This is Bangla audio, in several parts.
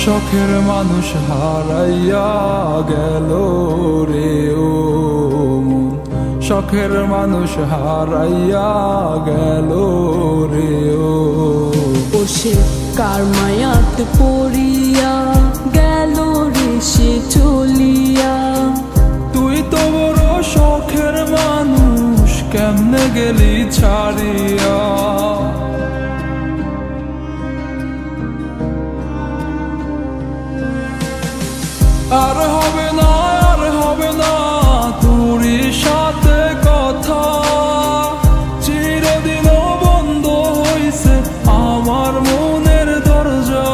শখের মানুষ হারাইয়া গেল রে ও মন, শখের মানুষ হারাইয়া গেল রে ও। সে কার মায়াতে পড়িয়া গেল রে সে চলিয়া। তুই তো বড় শখের মানুষ, কেমনে গেলি ছাড়িয়া। আর হবে না, আর হবে না তোরই সাথে কথা, চিরদিনও বন্ধ হইছে আমার মনের দরজা।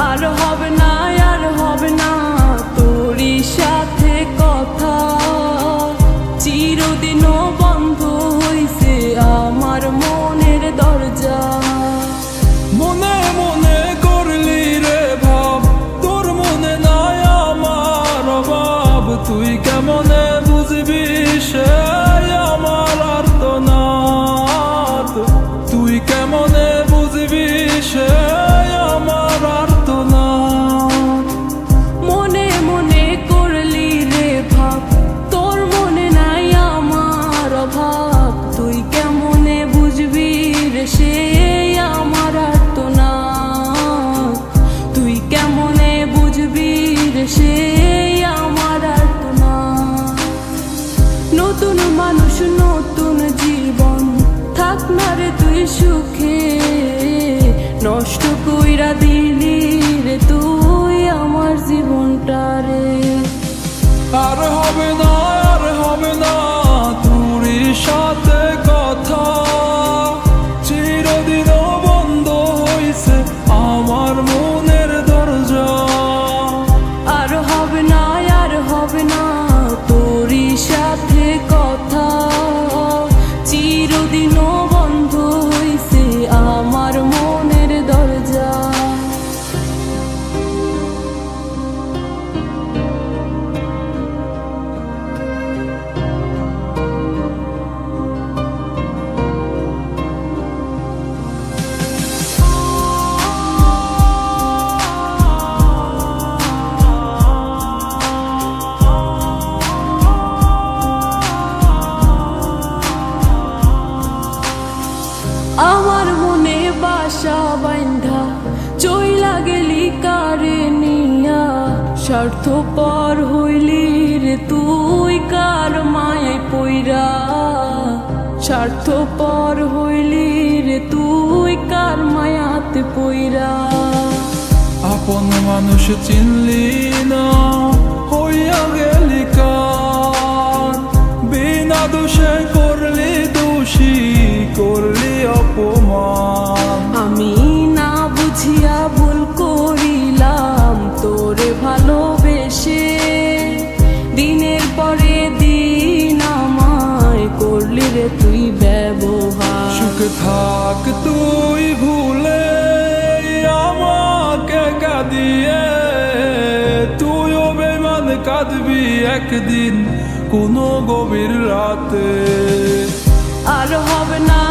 আর হবে না, আর হবে না তোরই সাথে কথা, চিরদিনও বন্ধ হইছে আমার মনের দরজা। মনে মনে করলি রে ভাব, তোর মনে নাই আমার অভাব। তুই কেমনে বুঝবি সে আমার আর্তনাদ, তুই কেমনে বুঝবি সে আমার আর্তনাদ। মনে মনে করলি রে ভাব, তোর মনে নাই আমার অভাব। তুই কেমনে বুঝবি রে সে আমার আর্তনাদ, তুই কেমনে বুঝবি রে সে আমার আর্তনাদ। নতুন মানুষ নতুন জীবন, থাক না রে তুই সুখে, নষ্ট কইরা দিলি রে তুই আমার জীবনটা রে। আর হবে না, আর হবে না তোরই সাথে কথা, চিরদিনও বন্ধ হইছে আমার মনের দরজা। আর হবে না, আর হবে না তোরই সাথে কথা, চিরদিনও বন্ধ হইছে আমার মনের দরজা। আমার মনে বাসা বাইন্ধা চইলা গেলি কারে নিয়া, স্বার্থপর হইলি রে তুই কার মায়ায় পইরা। স্বার্থপর হইলি রে তুই কার মায়াতে পইরা। আপন মানুষ চিনলি না, হইয়া গেলি কার। বিনা দোষে করলি দোষী, করলি অপমান। আমি না বুঝিয়া ভুল করিলাম তোরে ভালোবেসে, দিনের পরে দিন আমায় করলি রে তুই ব্যবহার। সুখে থাক তুই ভুলে আমাকে কাঁদিয়ে, তুইও বেমান কাঁদবি একদিন কোনো গভীর রাতে। আর হবে না,